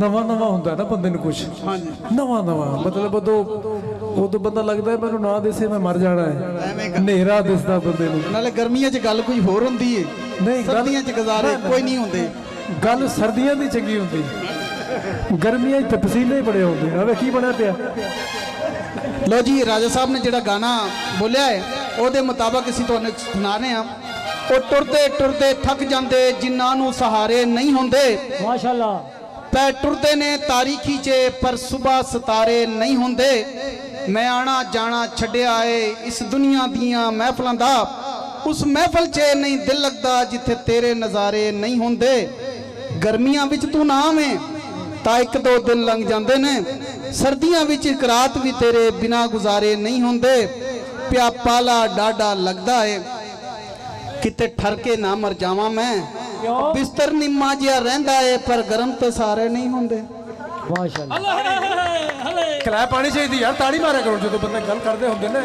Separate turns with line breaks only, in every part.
नवा नवा होंदा ना बंदे नूं कुछ नवा नवा मतलब उदों बंदा लगदा है मैनूं ना दिसे मैं मर जाना है नेरा दिसदा बंदे नूं
नाले गर्मियां च गल कोई होर हुंदी है
नहीं
सर्दियां च गुजारे कोई नहीं हुंदे
गल सर्दियां दी चंगी हुंदी गर्मियां च पसीने ही बड़े आउंदे आ वे की बनया पिया
लो जी राजा साहब ने जिहड़ा गाना बोलिया है ਉਹਦੇ ਮੁਤਾਬਕ ਅਸੀਂ ਤੁਹਾਨੂੰ ਸੁਣਾ ਰਹੇ ਹਾਂ ਉਹ ਟੁਰਦੇ ਟੁਰਦੇ ਥੱਕ ਜਾਂਦੇ ਜਿਨ੍ਹਾਂ ਨੂੰ ਸਹਾਰੇ ਨਹੀਂ ਹੁੰਦੇ
माशाल्लाह
ਪੈ ਟੁਰਦੇ ਨੇ ਤਾਰੀਖੀ 'ਚ ਪਰ ਸਵੇਰ ਸਿਤਾਰੇ ਨਹੀਂ ਹੁੰਦੇ ਮੈਂ ਆਣਾ ਜਾਣਾ ਛੱਡਿਆ ਏ ਇਸ ਦੁਨੀਆ ਦੀਆਂ ਮਹਿਫਲਾਂ ਦਾ ਉਸ ਮਹਿਫਲ 'ਚ ਨਹੀਂ ਦਿਲ ਲੱਗਦਾ ਜਿੱਥੇ ਤੇਰੇ ਨਜ਼ਾਰੇ ਨਹੀਂ ਹੁੰਦੇ ਗਰਮੀਆਂ ਵਿੱਚ ਤੂੰ ਨਾ ਆਵੇਂ ਤਾਂ ਇੱਕ ਦੋ ਦਿਨ ਲੰਘ ਜਾਂਦੇ ਨੇ ਸਰਦੀਆਂ ਵਿੱਚ ਇੱਕ ਰਾਤ ਵੀ ਤੇਰੇ ਬਿਨਾ ਗੁਜ਼ਾਰੇ ਨਹੀਂ ਹੁੰਦੇ ਪਿਆ ਪਾਲਾ ਡਾਡਾ ਲੱਗਦਾ ਏ ਕਿਤੇ ਠਰ ਕੇ ਨਾ ਮਰ ਜਾਵਾਂ ਮੈਂ ਬਿਸਤਰ ਨਿੰਮਾ ਜਿਹਾ ਰਹਿੰਦਾ ਏ ਪਰ ਗਰਮ ਤੇ ਸਾਰੇ ਨਹੀਂ ਹੁੰਦੇ
माशाल्लाह
क्लैप आनी चाहिए यार ताड़ी मारा करो जो बंदा गल करते होंगे ना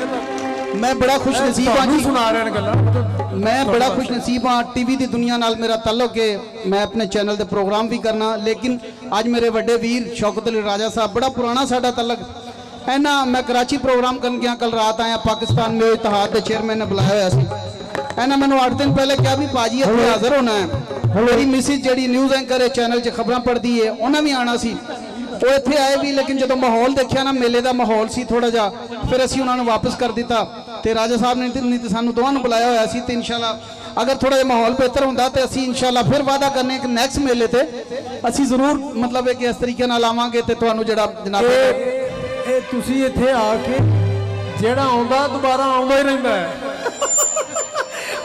मैं बड़ा खुश नसीब हाँ जी
सुना रहे हैं गल्लां
मैं बड़ा खुश नसीब हाँ टीवी की दुनिया नाल मेरा ताल्लुक है मैं अपने चैनल के प्रोग्राम भी करना लेकिन आज मेरे बड़े वीर शौकत अली राजा साहब बड़ा पुराना साडा ताल्लुक है ना मैं कराची प्रोग्राम कर गया कल रात आया पाकिस्तान में इतिहाद के चेयरमैन ने बुलाया हुआ सी है ना मैंने 8 दिन पहले क्या भी भाजी इतने हाजिर होना है मेरी मिसिज जी न्यूज़ एंकर है चैनल च खबर पढ़ती है उन्हें भी आना सी वो इतने आए भी लेकिन जो माहौल देखा ना मेले का माहौल सी थोड़ा जा फिर असी उन्होंने वापस कर दिता तो राजा साहब ने नहीं तो सानू दोवां नूं बुलाया हुआ सी तो इंशाल्लाह अगर थोड़ा जहा माहौल बेहतर होंदा तो असी इंशाल्लाह फिर वादा करने कि नैक्सट मेले ते असी जरूर मतलब है कि इस तरीके नाल आवांगे ते तुहानूं जिहड़ा जनाब
ਇਹ ਤੁਸੀਂ ਇੱਥੇ ਆ ਕੇ ਜਿਹੜਾ ਆਉਂਦਾ ਦੁਬਾਰਾ ਆਉਂਦਾ ਹੀ ਰਹਿੰਦਾ ਹੈ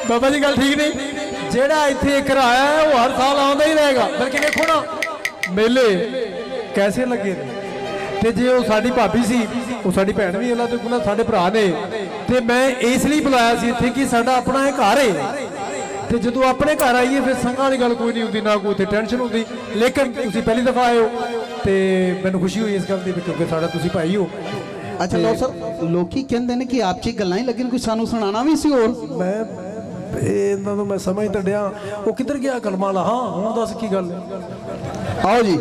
ਬਾਬਾ ਜੀ ਗੱਲ ਠੀਕ ਨਹੀਂ ਜਿਹੜਾ ਇੱਥੇ ਇੱਕ ਆਇਆ ਹੈ ਉਹ ਹਰ ਸਾਲ ਆਉਂਦਾ ਹੀ ਰਹੇਗਾ ਬਲਕਿ ਦੇਖੋ ਨਾ ਮੇਲੇ ਕੈਸੇ ਲੱਗੇ ਨੇ ਤੇ ਜੇ ਉਹ ਸਾਡੀ ਭਾਬੀ ਸੀ ਉਹ ਸਾਡੀ ਭੈਣ ਵੀ ਉਹਨਾਂ ਤੋਂ ਗੁਣਾ ਸਾਡੇ ਭਰਾ ਨੇ ਤੇ ਮੈਂ ਇਸ ਲਈ ਬੁਲਾਇਆ ਸੀ ਇੱਥੇ ਕਿ ਸਾਡਾ ਆਪਣਾ ਇਹ ਘਰ ਹੈ ਤੇ ਜਦੋਂ ਆਪਣੇ ਘਰ ਆਈਏ ਫਿਰ ਸੰਗਾਂ ਵਾਲੀ ਗੱਲ ਕੋਈ ਨਹੀਂ ਹੁੰਦੀ ਨਾ ਕੋਈ ਤੇ ਟੈਨਸ਼ਨ ਹੁੰਦੀ ਲੇਕਿਨ ਤੁਸੀਂ ਪਹਿਲੀ ਦਫਾ ਆਏ ਹੋ ਤੇ ਮੈਨੂੰ ਖੁਸ਼ੀ ਹੋਈ ਇਸ ਗੱਲ ਦੀ ਕਿਉਂਕਿ ਸਾਡਾ ਤੁਸੀਂ ਭਾਈ ਹੋ
अच्छा लो सर लोकी कहते हैं कि आप ची गल्लां ही लगी कोई सानू सुनाना भी सी और
मैं ਇਹਨਾਂ ਨੂੰ ਮੈਂ ਸਮਝ ਤਾਂ ਡਿਆ ਉਹ ਕਿੱਧਰ ਗਿਆ ਕਲਮਾ ਵਾਲਾ ਹਾਂ ਹੁਣ ਦੱਸ ਕੀ ਗੱਲ
आओ जी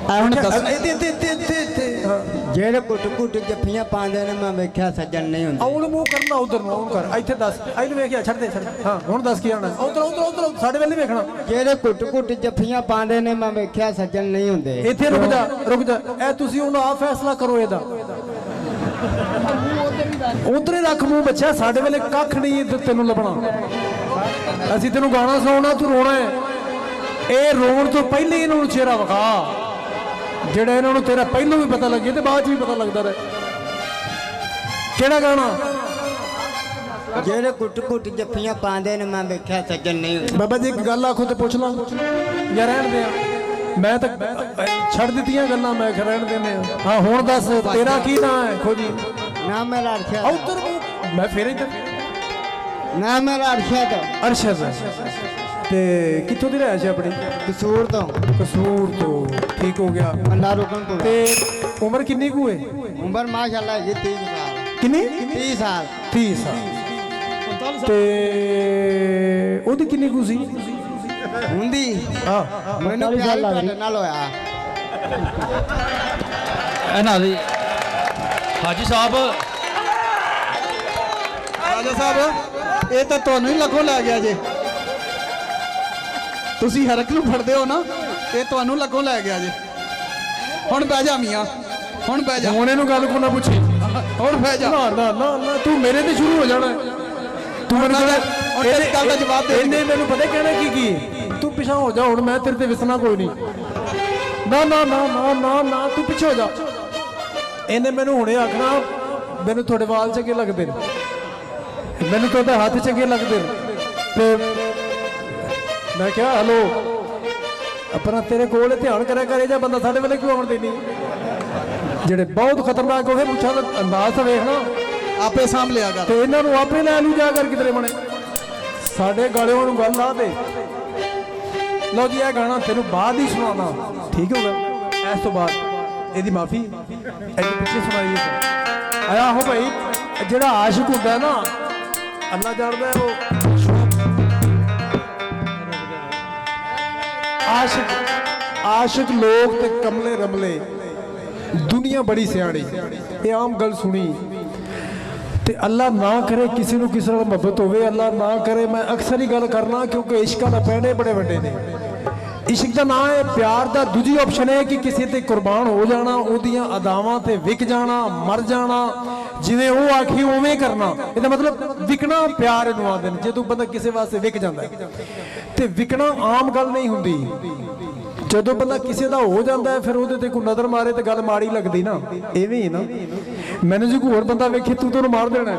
ਹੁਣ ਦੱਸ
जेड़े कुट कुट जफियां पांदे ने मैं वेख्या सज्जन नहीं हुंदे
ਆਉਣ ਮੂੰਹ ਕਰਨਾ ਉਧਰ ਨੂੰ ਆਉਣ ਕਰ ਇੱਥੇ ਦੱਸ ਇਹਨੂੰ ਵੇਖਿਆ ਛੱਡ ਦੇ ਹਾਂ ਹੁਣ ਦੱਸ ਕੀ ਆਣਾ ਉਧਰ ਉਧਰ ਉਧਰ ਸਾਡੇ ਵੱਲ ਨਹੀਂ ਵੇਖਣਾ
जेड़े कुट कुट जफियां पांदे ने मैं वेख्या सज्जन नहीं हुंदे
ਇੱਥੇ ਰੁਕ ਜਾ ਇਹ ਤੁਸੀਂ ਹੁਣ ਆਪ ਫੈਸਲਾ ਕਰੋ ਇਹਦਾ ਉਧਰ ਹੀ ਰੱਖ ਮੂੰਹ ਬੱਚਾ ਸਾਡੇ ਵੇਲੇ ਕੱਖ ਨਹੀਂ ਤੈਨੂੰ ਲੱਭਣਾ ਅਸੀਂ ਤੈਨੂੰ ਗਾਣਾ ਸੁਣਾਉਣਾ ਤੂੰ ਰੋਣਾ ਹੈ ਇਹ ਰੋਣ ਤੋਂ ਪਹਿਲੇ ਇਹਨਾਂ ਨੂੰ ਚਿਹਰਾ ਵਿਖਾ ਜਿਹੜਾ ਇਹਨਾਂ ਨੂੰ ਤੇਰਾ ਪਹਿਲਾਂ ਵੀ ਪਤਾ ਲੱਗੇ ਤੇ ਬਾਅਦ ਚ ਵੀ ਪਤਾ ਲੱਗਦਾ ਰਹੇ ਕਿਹੜਾ ਗਾਣਾ
जेड़े कुट कुट जफियां पांदे ने मैं वेख्या सज्जन नहीं हुंदे
ਬਾਬਾ ਜੀ ਇੱਕ ਗੱਲ ਆਖੋ ਤੇ ਪੁੱਛ ਲਾਂ ਜਾਂ ਰਹਿਣ ਦੇ ਮੈਂ ਤਾਂ ਛੱਡ ਦਿੱਤੀਆਂ ਗੱਲਾਂ ਮੈਂ ਕਿਹਾ ਰਹਿਣ ਦਿੰਦੇ ਹਾਂ ਹੁਣ ਦੱਸ ਤੇਰਾ ਕੀ ਨਾਂ ਹੈ ਖੋਜੀ
ना मेरा अरशद
ਉਧਰ ਮੈਂ ਫੇਰ ਇੱਧਰ
ना मेरा अरशद
ਅਰਸ਼ਦ ਤੇ ਕਿੱਥੋਂ ਦੀ ਰਹਿਸ਼ ਹੈ ਆਪਣੀ
कसूर तो
ਕਸੂਰ ਤੋਂ ਠੀਕ ਹੋ ਗਿਆ
अंडा रुकन तो
ਤੇ ਉਮਰ ਕਿੰਨੀ ਕੁ ਹੈ
उम्र माशाल्लाह जी 30 साल
ਕਿੰਨੀ
30 साल
30 ਸਾਲ ਤੇ ਉਹਦੀ ਕਿੰਨੀ ਕੁ ਸੀ
हुंदी
ਹਾਂ
मैनू प्यार ਤੁਹਾਡੇ ਨਾਲ ਹੋਇਆ
ਇਹਨਾਂ ਦੀ ਹਾਜੀ ਸਾਹਿਬ
राजा साहब ये तो तुहानू ही लखों लै गया जे तुसी हर एक नूं फड़दे हो ना ये तुहानू लखों लै गया जे हुण बह जा मियां हुण बह जा
ਹੁਣ ਇਹਨੂੰ ਗੱਲ ਕੋ ਨਾ ਪੁੱਛੀ
हुण बह जा
ਨਾ ਨਾ ਨਾ ਨਾ ਤੂੰ ਮੇਰੇ ਤੇ ਸ਼ੁਰੂ ਹੋ ਜਾਣਾ ਤੂੰ ਮੈਨੂੰ
ਹੁਣ ਤੇਰੀ ਗੱਲ ਦਾ ਜਵਾਬ ਦੇ
ਇਹਨੇ ਮੈਨੂੰ ਪਤਾ ਕਹਿਣਾ ਕੀ ਤੂੰ ਪਿਛਾ ਹੋ ਜਾ ਹੁਣ ਮੈਂ ਤੇਰੇ ਤੇ ਵਿਸਣਾ ਕੋਈ ਨਹੀਂ ਨਾ ਨਾ ਨਾ ਨਾ ਨਾ ਨਾ ਤੂੰ ਪਿੱਛੇ ਹੋ ਜਾ ਇਹਨੇ ਮੈਨੂੰ ਹੁਣੇ ਆਖਣਾ ਮੈਨੂੰ ਤੁਹਾਡੇ ਵਾਲ ਚੰਗੇ ਲੱਗਦੇ ਨੇ ਮੈਨੂੰ ਤੁਹਾਡੇ ਹੱਥ ਚੰਗੇ ਲੱਗਦੇ ਨੇ ਤੇ ਮੈਂ ਕਿਹਾ ਹਲੋ ਆਪਣਾ ਤੇਰੇ ਕੋਲ ਧਿਆਨ ਕਰਿਆ ਕਰੇ ਜਾਂ ਬੰਦਾ ਸਾਡੇ ਵੇਲੇ ਕਿਉਂ ਆਉਣ ਦੇਣੀ ਜਿਹੜੇ ਬਹੁਤ ਖਤਰਨਾਕ ਹੋਵੇ ਪੁੱਛਾਂ ਦਾ ਅੰਦਾਜ਼ ਤਾਂ ਵੇਖਣਾ
आपे साम लिया कर
ਤੇ ਇਹਨਾਂ ਨੂੰ ਆਪੇ ਲੈ ਲੂ ਜਾ ਕਰ ਕਿਧਰੇ ਬਣੇ ਸਾਡੇ ਗਾਲਿਆਂ ਨੂੰ ਗੱਲ ਲਾ ਦੇ ਲਓ ਜੀ ਇਹ ਗਾਣਾ ਤੈਨੂੰ ਬਾਅਦ ਹੀ ਸੁਣਾਉਣਾ ਠੀਕ ਹੋਗਾ ਇਸ ਤੋਂ ਬਾਅਦ ਇਹਦੀ ਮਾਫੀ ਇਹਦੇ ਪਿੱਛੇ ਸੁਣਾਈਏ ਆਇਆ ਹੋ ਭਾਈ ਜਿਹੜਾ ਆਸ਼ਿਕ ਹੁੰਦਾ ਨਾ ਅੱਲਾ ਜਾਣਦਾ ਉਹ ਆਸ਼ਿਕ ਆਸ਼ਿਕ ਲੋਕ ਤੇ ਕਮਲੇ ਰਮਲੇ ਦੁਨੀਆ ਬੜੀ ਸਿਆਣੀ ਇਹ ਆਮ ਗੱਲ ਸੁਣੀ ਤੇ ਅੱਲਾ ਨਾ ਕਰੇ ਕਿਸੇ ਨੂੰ ਕਿਸੇ ਨਾਲ ਮੁਹੱਬਤ ਹੋਵੇ ਅੱਲਾ ਨਾ ਕਰੇ ਮੈਂ ਅਕਸਰ ਹੀ ਗੱਲ ਕਰਨਾ ਕਿਉਂਕਿ ਇਸ਼ਕਾਂ ਦਾ ਪੈਣੇ ਬੜੇ ਵੱਡੇ ਨੇ ਇਸ਼ਕ ਦਾ ਨਾਂ ਹੈ ਪਿਆਰ ਦਾ ਦੂਜੀ ਆਪਸ਼ਨ ਹੈ ਕਿ ਕਿਸੇ ਤੇ ਕੁਰਬਾਨ ਹੋ ਜਾਣਾ ਉਹਦੀਆਂ ਅਦਾਵਾਂ ਤੇ ਵਿਕ ਜਾਣਾ ਮਰ ਜਾਣਾ ਜਿਵੇਂ ਉਹ ਆਖੀ ਉਵੇਂ ਕਰਨਾ ਇਹਦਾ ਮਤਲਬ ਵਿਕਣਾ ਪਿਆਰ ਇਹਨੂੰ ਆਖਦੇ ਨੇ ਜਦੋਂ ਬੰਦਾ ਕਿਸੇ ਵਾਸਤੇ ਵਿਕ ਜਾਂਦਾ ਤੇ ਵਿਕਣਾ ਆਮ ਗੱਲ ਨਹੀਂ ਹੁੰਦੀ ਜਦੋਂ ਬੰਦਾ ਕਿਸੇ ਦਾ ਹੋ ਜਾਂਦਾ ਹੈ ਫਿਰ ਉਹਦੇ ਤੇ ਕੋਈ ਨਜ਼ਰ ਮਾਰੇ ਤੇ ਗੱਲ ਮਾੜੀ ਲੱਗਦੀ ਨਾ ਐਵੇਂ ਹੀ ਨਾ ਮੈਨੂੰ ਜੇ ਕੋਈ ਹੋਰ ਬੰਦਾ ਵੇਖੇ ਤੂੰ ਤੈਨੂੰ ਮਾਰ ਦੇਣਾ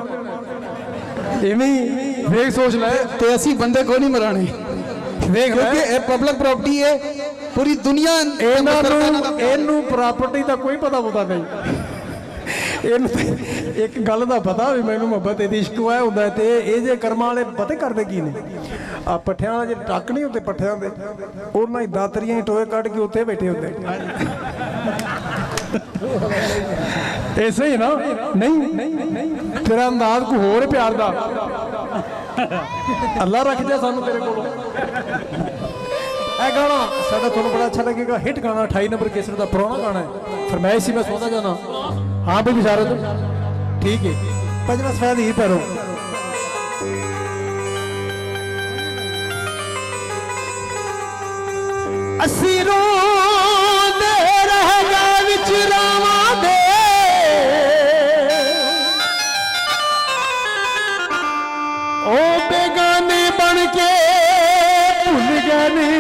ਐਵੇਂ ਹੀ ਵੇਖ ਸੋਚ ਲੈ
ਤੇ ਅਸੀਂ ਬੰਦੇ ਕੋਈ ਨਹੀਂ ਮਰਾਣੇ
ਵੇਖ ਲੈ
ਕਿਉਂਕਿ ਇਹ ਪਬਲਿਕ ਪ੍ਰਾਪਰਟੀ ਹੈ ਪੂਰੀ ਦੁਨੀਆ
ਇਹਨੂੰ ਪ੍ਰਾਪਰਟੀ ਦਾ ਕੋਈ ਪਤਾ ਨਹੀਂ ਇਹਨੂੰ ਇੱਕ ਗੱਲ ਦਾ ਪਤਾ ਵੀ ਮੈਨੂੰ ਮੁਹੱਬਤ ਇਹਦੀ ਇਸ਼ਕ ਹੋਇਆ ਹੁੰਦਾ ਤੇ ਇਹ ਜੇ ਕਰਮਾਂ ਵਾਲੇ ਪਤਾ ਕਰਦੇ ਕੀ ਨੇ ਆ ਪੱਠਿਆਂ ਵਾਲੇ ਜਿਹੜੇ ਟੱਕ ਨਹੀਂ ਹੁੰਦੇ ਪੱਠਿਆਂ ਦੇ ਉਹਨਾਂ ਹੀ ਦਾਤਰੀਆਂ ਹੀ ਟੋਏ ਕੱਢ ਕੇ ਉੱਤੇ ਬੈਠੇ ਹੁੰਦੇ ਐਸੇ ਹੀ ਨਾ ਨਹੀਂ ਤੇਰਾ ਅੰਦਾਜ਼ ਕੋਈ ਹੋਰ ਪਿਆਰ ਦਾ ਅੱਲਾ ਰੱਖ ਜਾ ਸਾਨੂੰ ਤੇਰੇ ਕੋਲੋਂ ਇਹ ਗਾਣਾ ਸਾਡਾ ਤੁਹਾਨੂੰ ਬੜਾ ਅੱਛਾ ਲੱਗੇਗਾ ਹਿੱਟ ਗਾਣਾ 28 ਨੰਬਰ ਕੇਸਰ ਦਾ ਪੁਰਾਣਾ ਗਾਣਾ ਹੈ ਫਰਮਾਇਸ਼ ਸੀ मैं सोना जाना हाँ भाई बिचारो तुम ठीक है पंजवा सफेद ही पैरों
ਅਸੀਂ ਰੋਂਦੇ ਰਹੇਗਾ ਵਿੱਚ ਰਾਵਾਂ ਦੇ
ओ बेगाने बन के भूल गए नी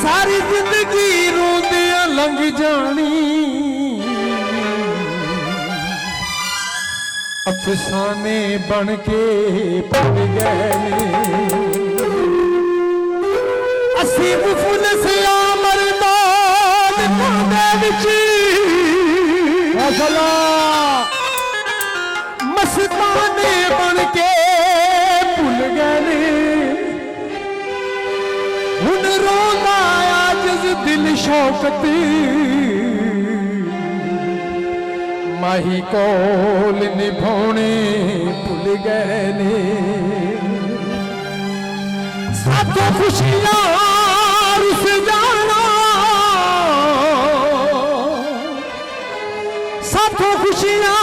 ਸਾਰੀ ਜ਼ਿੰਦਗੀ
रोंदियां लंघ जानी अफसाने बन के भूल गए नी
ਅਸੀਂ ਵਫੂਲ ਸਿਆ ਮਰਦਾਦ ਦੇ ਵਿੱਚ
असला
ਮਸਤਾਨੇ ਬਣ ਕੇ
भूल गए नी
ਹੁਣ ਰੋਂਦਾ ਆਜਜ਼ ਦਿਲ ਸ਼ੌਕਤ
माही कोल निभाने भूल गए ने
ਸਾਥੋਂ ਖੁਸ਼ੀਆਂ ਰੁੱਸ ਜਾਣਾ ਸਾਥੋਂ ਖੁਸ਼ੀਆਂ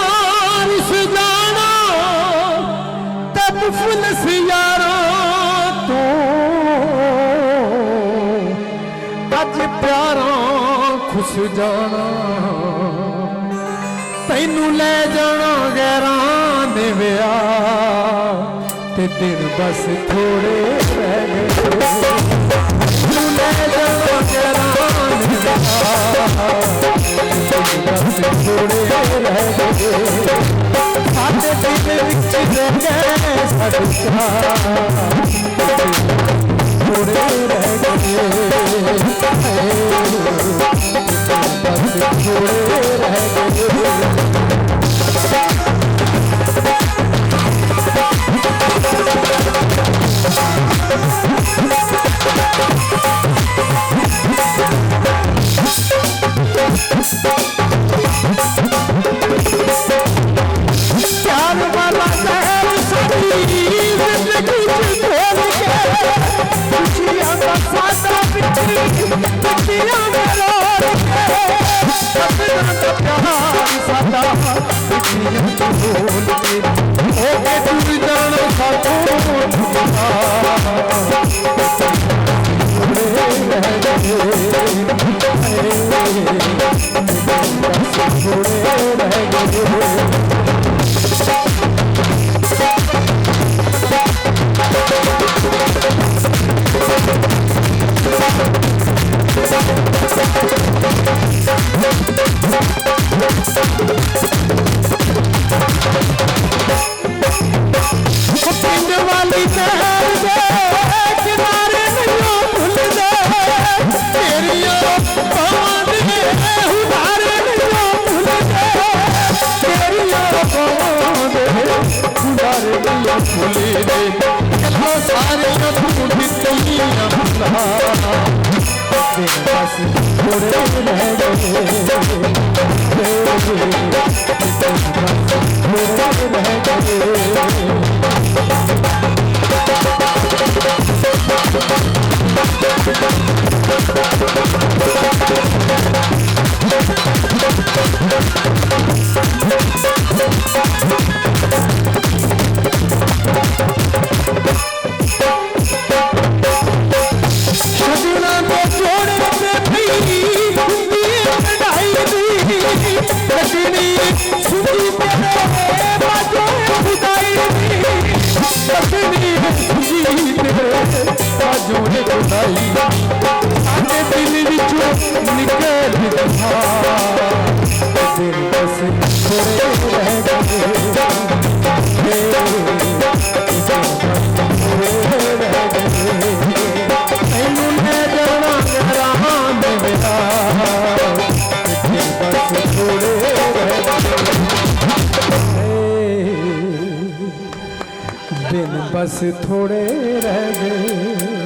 ਰੁੱਸ ਜਾਣਾ ਤੇ ਮੁਫਲਸ ਯਾਰਾਂ ਤੋਂ
अज प्यारा खुश जाना तैनू ले जाना गैरां ने विआह ते दिन बस थोड़े रह गए तैनू ले जाना गैरां ने विआह ते दिन बस थोड़े रह गए साडे दिल विच रह गए साडे थोड़े रह गए थोड़े रह गए
प्यार वाला शहर सारी जिंदगी च खोल के खुशियां का सादा बिखरी खुशियां में रोल के सपना का प्यार सादा
खुशियां तो बोल के होके टूट जाना साथों
पिंड वाली नहर दे किनारे नहीं भूलदे तेरिया बावां दे हुदारे नहीं भूलदे तेरिया
बावां दे हुदारे नहीं भूलदे कल्लो सारे तू दित्तियां भुला दिन बस थोड़े रह गए थोड़े रह गए सजना को जोड़े पे भी हुंदी कढ़ाई दी लगनी सुनी तेरे बाजो खुदाई दी लगनी सुनी तेरे बाजो खुदाई साडे दिल विचों निकल दफा दिल बस थोड़े रह गए दिन बस थोड़े रह गए